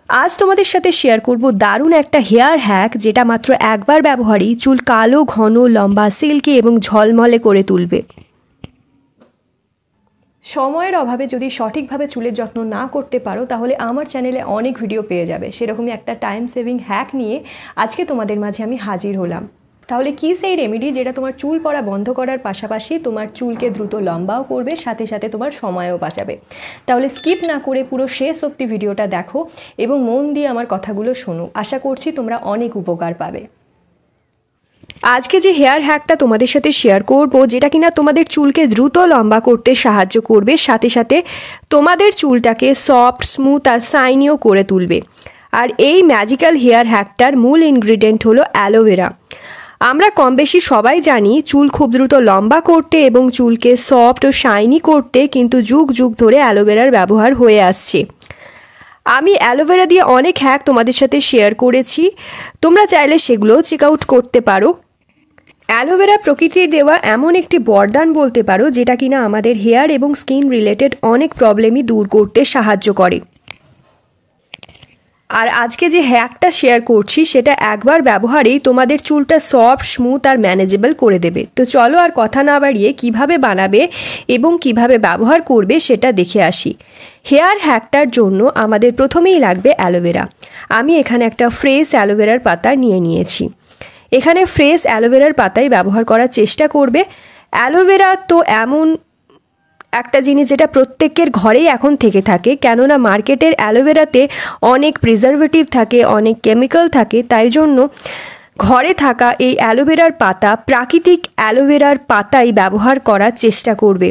আজ তোমাদের সাথে শেয়ার করব দারুণ একটা হেয়ার হ্যাক যেটা মাত্র একবার ব্যবহারেই চুল কালো ঘন লম্বা সিল্কি এবং ঝলমলে করে তুলবে। সময়ের অভাবে যদি সঠিকভাবে চুলের যত্ন না করতে পারো তাহলে আমার চ্যানেলে অনেক ভিডিও পেয়ে যাবে। সেরকমই একটা টাইম সেভিং হ্যাক নিয়ে আজকে তোমাদের মাঝে আমি হাজির হলাম। তাহলে কি সেই রেমেডি যেটা তোমার চুল পড়া বন্ধ করার পাশাপাশি তোমার চুলকে দ্রুত লম্বাও করবে, সাথে সাথে তোমার সময়ও বাঁচাবে। তাহলে স্কিপ না করে পুরো শেষ অবধি ভিডিওটা দেখো এবং মন দিয়ে আমার কথাগুলো শোনো। আশা করছি তোমরা অনেক উপকার পাবে। আজকে যে হেয়ার হ্যাকটা তোমাদের সাথে শেয়ার করব যেটা কিনা তোমাদের চুলকে দ্রুত লম্বা করতে সাহায্য করবে, সাথে সাথে তোমাদের চুলটাকে সফট, স্মুথ আর শাইনিও করে তুলবে। আর এই ম্যাজিক্যাল হেয়ার হ্যাকটার মূল ইনগ্রিডিয়েন্ট হলো অ্যালোভেরা। আমরা কম বেশি সবাই জানি চুল খুব দ্রুত লম্বা করতে এবং চুলকে সফট ও শাইনি করতে কিন্তু যুগ যুগ ধরে অ্যালোভেরার ব্যবহার হয়ে আসছে। আমি অ্যালোভেরা দিয়ে অনেক হ্যাক তোমাদের সাথে শেয়ার করেছি, তোমরা চাইলে সেগুলো চেক আউট করতে পারো। অ্যালোভেরা প্রকৃতির দেওয়া এমন একটি বরদান বলতে পারো যেটা কিনা আমাদের হেয়ার এবং স্কিন রিলেটেড অনেক প্রবলেমই দূর করতে সাহায্য করে। আর আজকে যে হ্যাকটা শেয়ার করছি সেটা একবার ব্যবহারেই তোমাদের চুলটা সফট, স্মুথ আর ম্যানেজেবল করে দেবে। তো চলো আর কথা না বাড়িয়ে কিভাবে বানাবে এবং কিভাবে ব্যবহার করবে সেটা দেখে আসি। হেয়ার হ্যাকটার জন্য আমাদের প্রথমেই লাগবে অ্যালোভেরা। আমি এখানে একটা ফ্রেশ অ্যালোভেরার পাতা নিয়ে নিয়েছি। এখানে ফ্রেশ অ্যালোভেরার পাতাই ব্যবহার করার চেষ্টা করবে। অ্যালোভেরা তো এমন একটা জিনিস যেটা প্রত্যেকের ঘরেই এখন থেকে থাকে, কেননা মার্কেটের অ্যালোভেরাতে অনেক প্রিজারভেটিভ থাকে, অনেক কেমিক্যাল থাকে। তাই জন্য ঘরে থাকা এই অ্যালোভেরার পাতা, প্রাকৃতিক অ্যালোভেরার পাতাই ব্যবহার করার চেষ্টা করবে।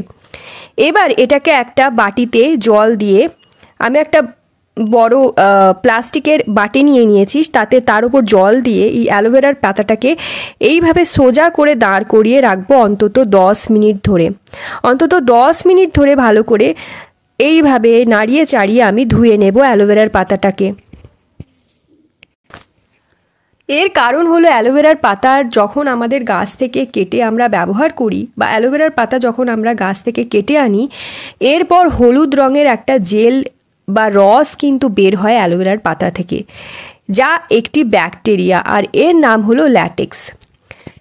এবার এটাকে একটা বাটিতে জল দিয়ে, আমি একটা বড় প্লাস্টিকের বাটি নিয়ে নিয়েছি, তার উপর জল দিয়ে এই অ্যালোভেরার পাতাটাকে এইভাবে সোজা করে দাঁড় করিয়ে রাখবো অন্তত 10 মিনিট ধরে। অন্তত 10 মিনিট ধরে ভালো করে এইভাবে নাড়িয়ে চাড়িয়ে আমি ধুয়ে নেব অ্যালোভেরার পাতাটাকে। এর কারণ হলো অ্যালোভেরার পাতা যখন আমাদের গাছ থেকে কেটে আমরা ব্যবহার করি বা অ্যালোভেরার পাতা যখন আমরা গাছ থেকে কেটে আনি, এরপর হলুদ রঙের একটা জেল বা রস কিন্তু বের হয় অ্যালোভেরার পাতা থেকে, যা একটি ব্যাকটেরিয়া, আর এর নাম হলো ল্যাটেক্স।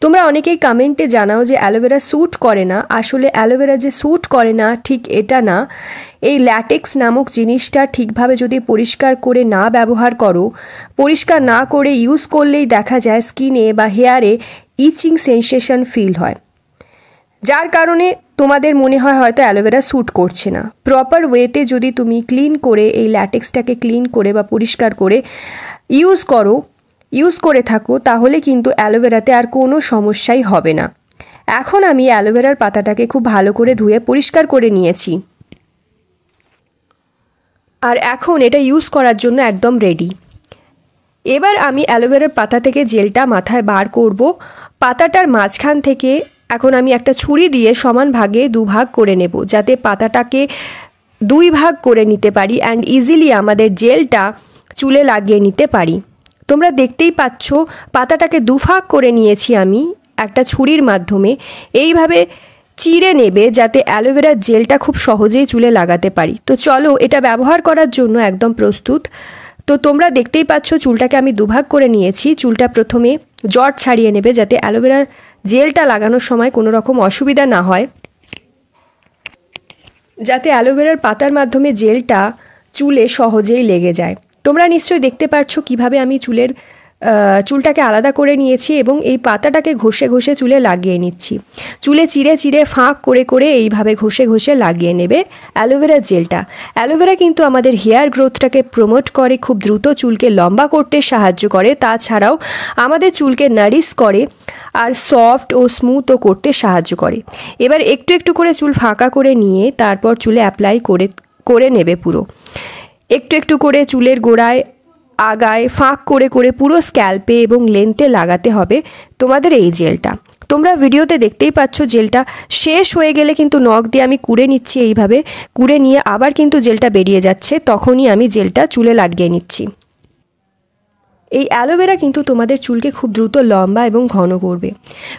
তোমরা অনেকেই কমেন্টে জানাও যে অ্যালোভেরা স্যুট করে না। আসলে অ্যালোভেরা যে স্যুট করে না ঠিক এটা না। এই ল্যাটেক্স নামক জিনিসটা ঠিকভাবে যদি পরিষ্কার করে না ব্যবহার করো, পরিষ্কার না করে ইউজ করলেই দেখা যায় স্কিনে বা হেয়ারে ইচিং সেন্সেশন ফিল হয়, যার কারণে তোমাদের মনে হয় হয়তো অ্যালোভেরা স্যুট করছে না। প্রপার ওয়েতে যদি তুমি ক্লিন করে এই ল্যাটেক্সটাকে ক্লিন করে বা পরিষ্কার করে ইউজ করে থাকো তাহলে কিন্তু অ্যালোভেরাতে আর কোনো সমস্যাই হবে না। এখন আমি অ্যালোভেরার পাতাটাকে খুব ভালো করে ধুয়ে পরিষ্কার করে নিয়েছি, আর এখন এটা ইউজ করার জন্য একদম রেডি। এবার আমি অ্যালোভেরার পাতা থেকে জেলটা মাথায় বার করব। পাতাটার মাঝখান থেকে এখন আমি একটা ছুরি দিয়ে সমান ভাগে দুভাগ করে নেব, যাতে পাতাটাকে 2 ভাগ করে নিতে পারি অ্যান্ড ইজিলি আমাদের জেলটা চুলে লাগিয়ে নিতে পারি। তোমরা দেখতেই পাচ্ছ পাতাটাকে 2 ভাগ করে নিয়েছি আমি একটা ছুরির মাধ্যমে। এইভাবে চিড়ে নেবে যাতে অ্যালোভেরার জেলটা খুব সহজেই চুলে লাগাতে পারি। তো চলো এটা ব্যবহার করার জন্য একদম প্রস্তুত। তো তোমরা দেখতেই পাচ্ছ চুলটাকে আমি 2 ভাগ করে নিয়েছি। চুলটা প্রথমে জট ছাড়িয়ে নেবে যাতে অ্যালোভেরার জেলটা লাগানোর সময় কোনো রকম অসুবিধা না হয়, যাতে অ্যালোভেরার পাতার মাধ্যমে জেলটা চুলে সহজেই লেগে যায়। তোমরা নিশ্চয়ই দেখতে পাচ্ছ কিভাবে আমি চুলটাকে আলাদা করে নিয়েছি এবং এই পাতাটাকে ঘষে ঘষে চুলে লাগিয়ে নিচ্ছি। চুলে চিড়ে চিড়ে ফাঁক করে করে এইভাবে ঘষে ঘষে লাগিয়ে নেবে অ্যালোভেরার জেলটা। অ্যালোভেরা কিন্তু আমাদের হেয়ার গ্রোথটাকে প্রমোট করে, খুব দ্রুত চুলকে লম্বা করতে সাহায্য করে, তাছাড়াও আমাদের চুলকে নারিশ করে আর সফট ও স্মুথও করতে সাহায্য করে। এবার একটু একটু করে চুল ফাঁকা করে নিয়ে তারপর চুলে অ্যাপ্লাই করে নেবে পুরো। একটু একটু করে চুলের গোড়ায়, আগায় ফাঁক করে করে পুরো স্ক্যাল্পে এবং লেন্থে লাগাতে হবে তোমাদের এই জেলটা। তোমরা ভিডিওতে দেখতেই পাচ্ছ জেলটা শেষ হয়ে গেলে কিন্তু নখ দিয়ে আমি কুড়ে নিচ্ছি। এইভাবে কুড়ে নিয়ে আবার কিন্তু জেলটা বেরিয়ে যাচ্ছে, তখনই আমি জেলটা চুলে লাগিয়ে নিচ্ছি। এই অ্যালোভেরা কিন্তু তোমাদের চুলকে খুব দ্রুত লম্বা এবং ঘন করবে।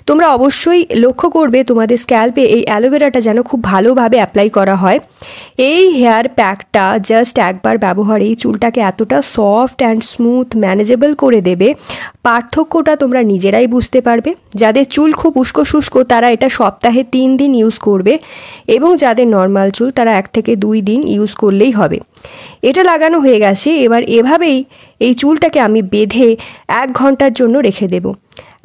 তোমরা অবশ্যই লক্ষ্য করবে তোমাদের স্ক্যাল্পে এই অ্যালোভেরাটা যেন খুব ভালোভাবে অ্যাপ্লাই করা হয়। এই হেয়ার প্যাকটা জাস্ট একবার ব্যবহারেই চুলটাকে এতটা সফট অ্যান্ড স্মুথ ম্যানেজেবল করে দেবে, পার্থক্যটা তোমরা নিজেরাই বুঝতে পারবে। যাদের চুল খুব উস্কো শুষ্ক তারা এটা সপ্তাহে 3 দিন ইউজ করবে, এবং যাদের নর্মাল চুল তারা 1 থেকে 2 দিন ইউজ করলেই হবে। এটা লাগানো হয়ে গেছে, এবার এভাবেই এই চুলটাকে আমি বেঁধে 1 ঘন্টার জন্য রেখে দেব,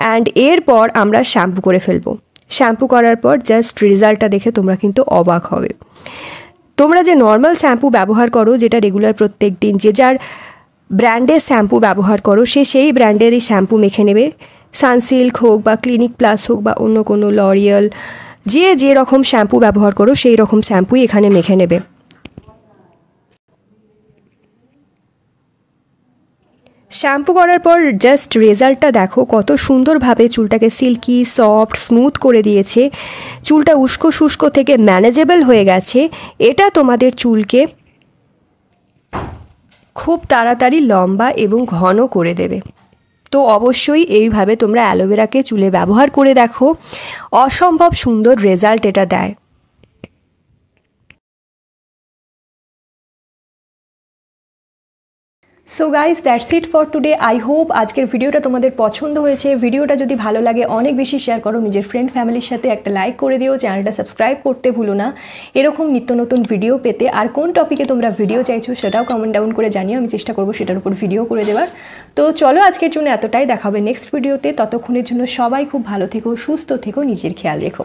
অ্যান্ড এরপর আমরা শ্যাম্পু করে ফেলবো। শ্যাম্পু করার পর জাস্ট রেজাল্টটা দেখে তোমরা কিন্তু অবাক হবে। তোমরা যে নর্মাল শ্যাম্পু ব্যবহার করো, যেটা রেগুলার প্রত্যেক দিন যে যার ব্র্যান্ডের শ্যাম্পু ব্যবহার করো, সেই ব্র্যান্ডেরই শ্যাম্পু মেখে নেবে। সানসিল্ক হোক বা ক্লিনিক প্লাস হোক বা অন্য কোনো লরিয়াল, যে রকম শ্যাম্পু ব্যবহার করো সেই রকম শ্যাম্পুই এখানে মেখে নেবে। শ্যাম্পু করার পর জাস্ট রেজাল্টটা দেখো, কত সুন্দরভাবে চুলটাকে সিল্কি সফট স্মুথ করে দিয়েছে। চুলটা উস্কো শুষ্কো থেকে ম্যানেজেবল হয়ে গেছে। এটা তোমাদের চুলকে খুব তাড়াতাড়ি লম্বা এবং ঘন করে দেবে। তো অবশ্যই এইভাবে তোমরা অ্যালোভেরাকে চুলে ব্যবহার করে দেখো, অসম্ভব সুন্দর রেজাল্ট এটা দেয়। So guys, that's it for today. I hope আজকের ভিডিওটা তোমাদের পছন্দ হয়েছে। ভিডিওটা যদি ভালো লাগে অনেক বেশি শেয়ার করো, নিজের ফ্রেন্ড ফ্যামিলির সাথে একটা লাইক করে দিও, চ্যানেলটা সাবস্ক্রাইব করতে ভুলো না এরকম নিত্য নতুন ভিডিও পেতে। আর কোন টপিকে তোমরা ভিডিও চাইছো সেটাও কমেন্ট ডাউন করে জানিও, আমি চেষ্টা করবো সেটার উপর ভিডিও করে দেওয়ার। তো চলো আজকের জন্য এতটাই, দেখা হবে নেক্সট ভিডিওতে। ততক্ষণের জন্য সবাই খুব ভালো থেকো, সুস্থ থেকো, নিজের খেয়াল রেখো।